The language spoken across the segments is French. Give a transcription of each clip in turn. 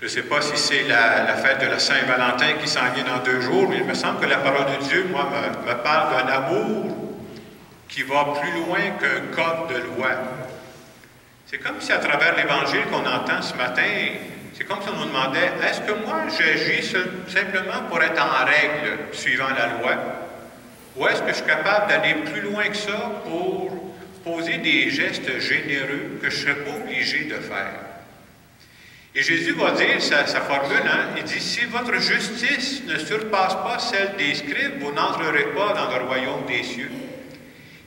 Je ne sais pas si c'est la fête de la Saint-Valentin qui s'en vient dans 2 jours, mais il me semble que la parole de Dieu, moi, me parle d'un amour qui va plus loin qu'un code de loi. C'est comme si à travers l'Évangile qu'on entend ce matin, c'est comme si on nous demandait, est-ce que moi j'agis simplement pour être en règle suivant la loi, ou est-ce que je suis capable d'aller plus loin que ça pour poser des gestes généreux que je ne serais pas obligé de faire? Et Jésus va dire sa formule, il dit, si votre justice ne surpasse pas celle des scribes, vous n'entrerez pas dans le royaume des cieux.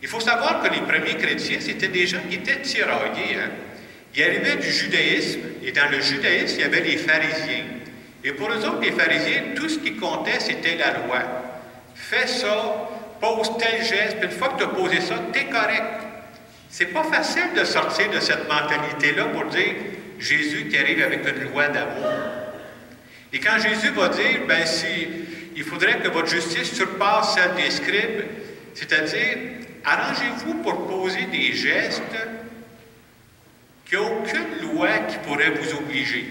Il faut savoir que les premiers chrétiens, c'était des gens qui étaient tiraillés. Ils arrivaient du judaïsme, et dans le judaïsme, il y avait les pharisiens. Et pour eux autres, les pharisiens, tout ce qui comptait, c'était la loi. Fais ça, pose tel geste, puis une fois que tu as posé ça, tu es correct. C'est pas facile de sortir de cette mentalité-là pour dire Jésus qui arrive avec une loi d'amour. Et quand Jésus va dire, ben si il faudrait que votre justice surpasse celle des scribes, c'est-à-dire, arrangez-vous pour poser des gestes qu'il n'y a aucune loi qui pourrait vous obliger.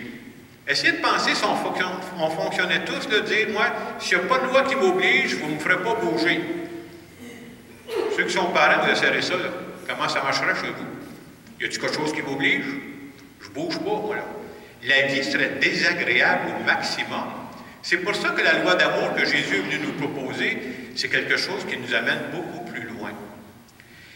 Essayez de penser si on fonctionnait tous, de dire, moi, s'il n'y a pas de loi qui m'oblige, vous ne me ferez pas bouger. Ceux qui sont parents, vous essayerez ça, là. Comment ça marcherait chez vous? Y a-t-il quelque chose qui m'oblige? Je ne bouge pas, moi, là. La vie serait désagréable au maximum. C'est pour ça que la loi d'amour que Jésus est venu nous proposer, c'est quelque chose qui nous amène beaucoup plus loin.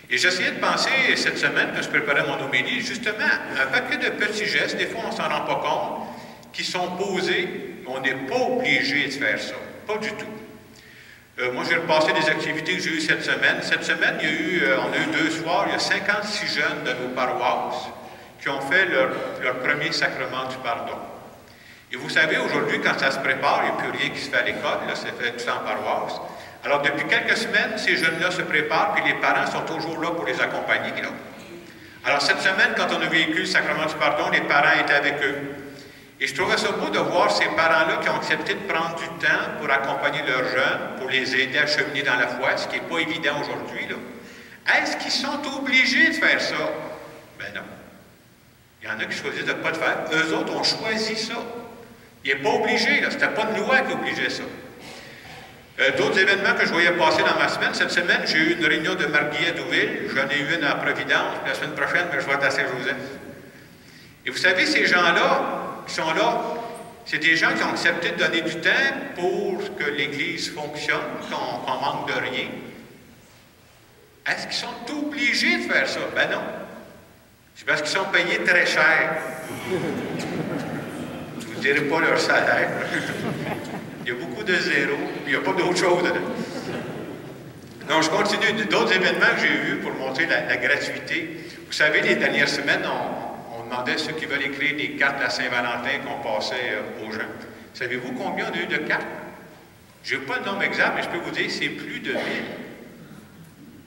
Et j'essayais de penser cette semaine, quand je préparais mon homélie, justement, un paquet de petits gestes, des fois on ne s'en rend pas compte, qui sont posés, mais on n'est pas obligé de faire ça. Pas du tout. Moi, j'ai repassé des activités que j'ai eues cette semaine. Cette semaine, on a eu 2 soirs, il y a 56 jeunes de nos paroisses qui ont fait leur premier sacrement du pardon. Et vous savez, aujourd'hui, quand ça se prépare, il n'y a plus rien qui se fait à l'école, là, c'est fait tout en paroisse. Alors, depuis quelques semaines, ces jeunes-là se préparent, puis les parents sont toujours là pour les accompagner. Là. Alors, cette semaine, quand on a vécu le sacrement du pardon, les parents étaient avec eux. Et je trouvais ça beau de voir ces parents-là qui ont accepté de prendre du temps pour accompagner leurs jeunes, pour les aider à cheminer dans la foi, ce qui n'est pas évident aujourd'hui. Est-ce qu'ils sont obligés de faire ça? Ben non. Il y en a qui choisissent de ne pas le faire. Eux autres ont choisi ça. Il n'est pas obligé, là. C'était pas une loi qui obligeait ça. D'autres événements que je voyais passer dans ma semaine, cette semaine, j'ai eu une réunion de Marguillet Douville, j'en ai eu une à Providence, puis la semaine prochaine, je vais être à Saint-Joseph. Et vous savez, ces gens-là, qui sont là, c'est des gens qui ont accepté de donner du temps pour que l'Église fonctionne, qu'on manque de rien. Est-ce qu'ils sont obligés de faire ça? Ben non. C'est parce qu'ils sont payés très cher. Je ne vous dirai pas leur salaire. Il y a beaucoup de zéros, il n'y a pas d'autre chose dedans. Donc, je continue. D'autres événements que j'ai vus pour montrer la gratuité. Vous savez, les dernières semaines, on demandait à ceux qui veulent écrire des cartes à Saint-Valentin qu'on passait aux gens. Savez-vous combien on a eu de cartes? Je n'ai pas le nombre exact, mais je peux vous dire, c'est plus de 1000.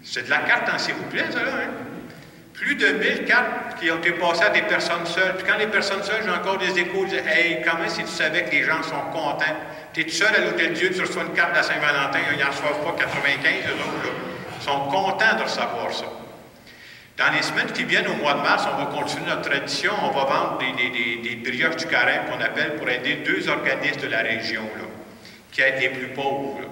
C'est de la carte en s'il vous plaît, ça, là, hein? Plus de 1000 cartes qui ont été passées à des personnes seules. Puis quand les personnes seules, j'ai encore des échos, je dis, hey, comment si tu savais que les gens sont contents? Tu es tout seul à l'Hôtel Dieu, tu reçois une carte à Saint-Valentin, ils n'en reçoivent pas 95, eux autres, là. Ils sont contents de recevoir ça. Dans les semaines qui viennent, au mois de mars, on va continuer notre tradition, on va vendre des brioches du carême qu'on appelle pour aider 2 organismes de la région, là, qui aident les plus pauvres, là.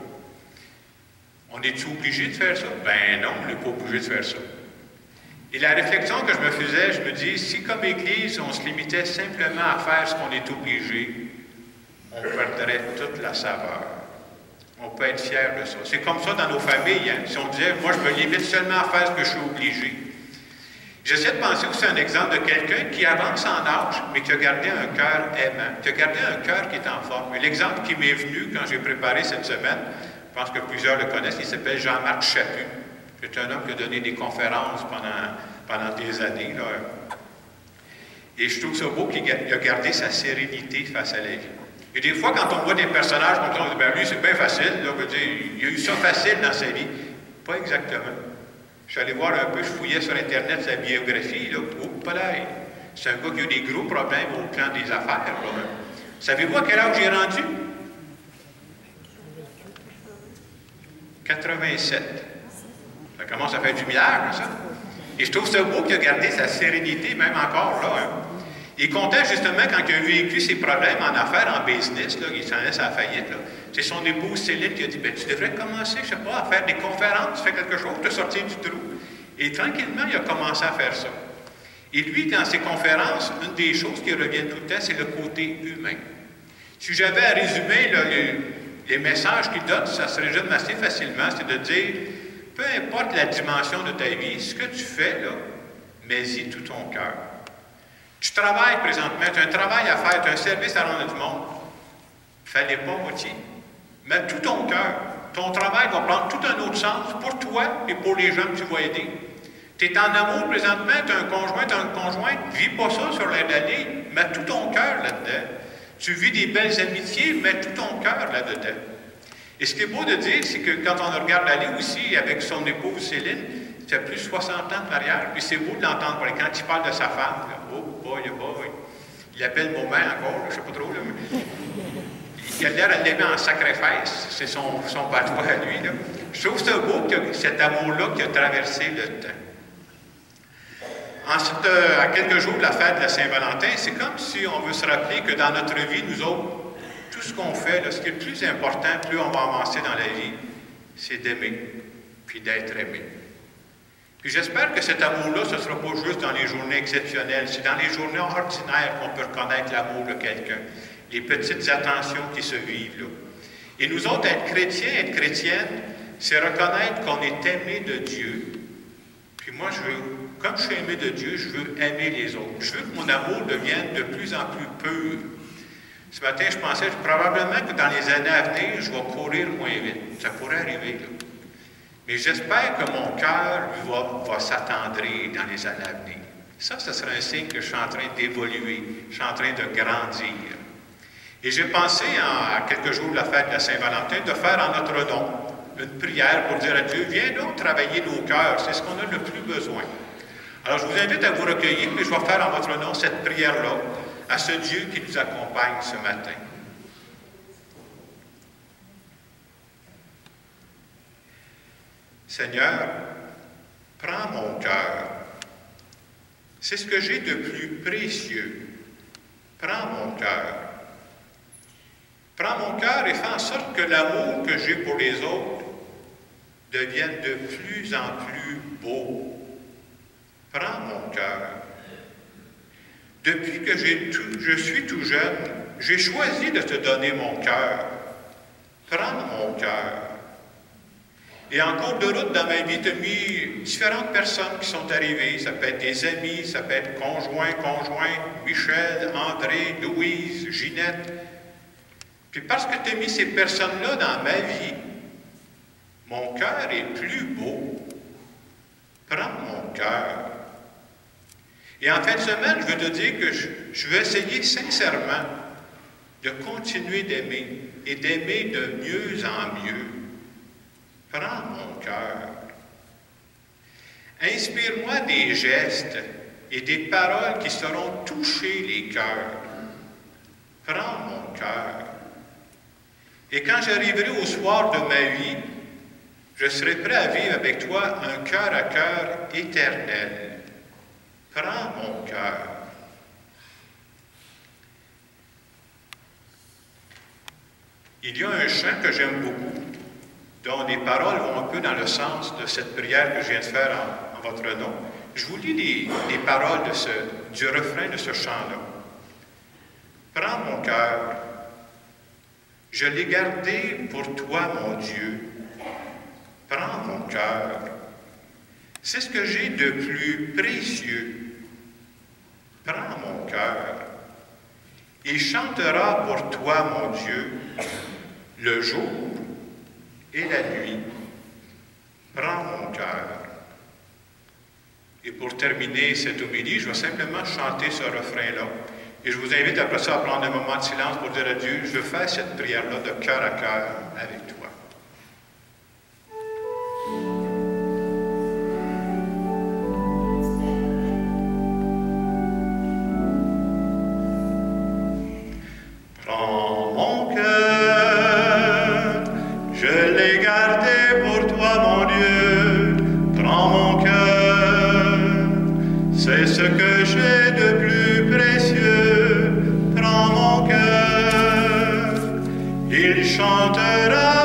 On est-tu obligé de faire ça? Ben non, on n'est pas obligé de faire ça. Et la réflexion que je me faisais, je me dis, si comme Église, on se limitait simplement à faire ce qu'on est obligé, on perdrait toute la saveur. On peut être fier de ça. C'est comme ça dans nos familles. Hein? Si on disait, moi, je me limite seulement à faire ce que je suis obligé. J'essaie de penser aussi à un exemple de quelqu'un qui avance en âge, mais qui a gardé un cœur aimant, qui a gardé un cœur qui est en forme. Et l'exemple qui m'est venu quand j'ai préparé cette semaine, je pense que plusieurs le connaissent, il s'appelle Jean-Marc Chaput. C'est un homme qui a donné des conférences pendant des années. Là. Et je trouve ça beau qu'il a gardé sa sérénité face à la vie. Et des fois, quand on voit des personnages comme ça, on dit, ben lui, c'est bien facile. Là, on veut dire, il a eu ça facile dans sa vie. Pas exactement. Je suis allé voir un peu, je fouillais sur Internet sa biographie. Là. Oh, palais. C'est un gars qui a eu des gros problèmes au plan des affaires. Là. Savez-vous à quel âge j'ai rendu? 87. Ça commence à faire du millage, ça. Et je trouve ça beau qu'il a gardé sa sérénité, même encore là. Hein. Il comptait justement quand il a vécu ses problèmes en affaires, en business, là, il s'en laisse à la faillite. C'est son épouse Céline qui a dit, ben, tu devrais commencer, je ne sais pas, à faire des conférences, faire quelque chose, te sortir du trou. Et tranquillement, il a commencé à faire ça. Et lui, dans ses conférences, une des choses qui revient tout le temps, c'est le côté humain. Si j'avais à résumer là, les messages qu'il donne, ça se résume assez facilement, c'est de dire, peu importe la dimension de ta vie, ce que tu fais, là, mets-y tout ton cœur. Tu travailles présentement, tu as un travail à faire, tu as un service à rendre du monde. Fais-les pas moitié. Mets tout ton cœur. Ton travail va prendre tout un autre sens pour toi et pour les gens que tu vas aider. Tu es en amour présentement, tu as un conjoint, tu as une conjointe, vis pas ça sur l'air de la ligne, mets tout ton cœur là-dedans. Tu vis des belles amitiés, mets tout ton cœur là-dedans. Et ce qui est beau de dire, c'est que quand on regarde aller aussi avec son épouse Céline, ça fait plus de 60 ans de mariage, puis c'est beau de l'entendre parler. Quand il parle de sa femme, là, oh boy, il appelle maman encore, je ne sais pas trop, là, mais il a l'air de l'aimer en sacrifice, c'est son patois à lui. Là. Je trouve ça beau, cet amour-là qui a traversé le temps. Ensuite, à quelques jours de la fête de la Saint-Valentin, c'est comme si on veut se rappeler que dans notre vie, nous autres, tout ce qu'on fait, là, ce qui est le plus important, plus on va avancer dans la vie, c'est d'aimer, puis d'être aimé. Puis j'espère que cet amour-là, ce ne sera pas juste dans les journées exceptionnelles, c'est dans les journées ordinaires qu'on peut reconnaître l'amour de quelqu'un, les petites attentions qui se vivent là. Et nous autres, être chrétiens, être chrétiennes, c'est reconnaître qu'on est aimé de Dieu. Puis moi, comme je suis aimé de Dieu, je veux aimer les autres. Je veux que mon amour devienne de plus en plus pur. Ce matin, je pensais probablement que dans les années à venir, je vais courir moins vite. Ça pourrait arriver, là. Mais j'espère que mon cœur va s'attendrir dans les années à venir. Ça serait un signe que je suis en train d'évoluer, je suis en train de grandir. Et j'ai pensé, à quelques jours de la fête de la Saint-Valentin, de faire en notre nom une prière pour dire à Dieu, viens donc travailler nos cœurs, c'est ce qu'on a le plus besoin. Alors je vous invite à vous recueillir, puis je vais faire en votre nom cette prière-là, à ce Dieu qui nous accompagne ce matin. Seigneur, prends mon cœur. C'est ce que j'ai de plus précieux. Prends mon cœur. Prends mon cœur et fais en sorte que l'amour que j'ai pour les autres devienne de plus en plus beau. Prends mon cœur. Depuis que je suis tout jeune, j'ai choisi de te donner mon cœur. Prends mon cœur. Et en cours de route dans ma vie, tu as mis différentes personnes qui sont arrivées. Ça peut être des amis, ça peut être conjoints, Michel, André, Louise, Ginette. Puis parce que tu as mis ces personnes-là dans ma vie, mon cœur est plus beau. Prends mon cœur. Et en fin de semaine, je veux te dire que je veux essayer sincèrement de continuer d'aimer et d'aimer de mieux en mieux. Prends mon cœur. Inspire-moi des gestes et des paroles qui sauront toucher les cœurs. Prends mon cœur. Et quand j'arriverai au soir de ma vie, je serai prêt à vivre avec toi un cœur à cœur éternel. Prends mon cœur. Il y a un chant que j'aime beaucoup, dont les paroles vont un peu dans le sens de cette prière que je viens de faire en votre nom. Je vous lis les paroles du refrain de ce chant-là. Prends mon cœur, je l'ai gardé pour toi, mon Dieu. Prends mon cœur, c'est ce que j'ai de plus précieux. Prends mon cœur, il chantera pour toi, mon Dieu, le jour et la nuit. Prends mon cœur. Et pour terminer cette homélie, je vais simplement chanter ce refrain-là. Et je vous invite après ça à prendre un moment de silence pour dire à Dieu, je veux faire cette prière-là de cœur à cœur avec toi. Prends mon cœur, je l'ai gardé pour toi, mon Dieu. Prends mon cœur, c'est ce que j'ai de plus précieux. chantera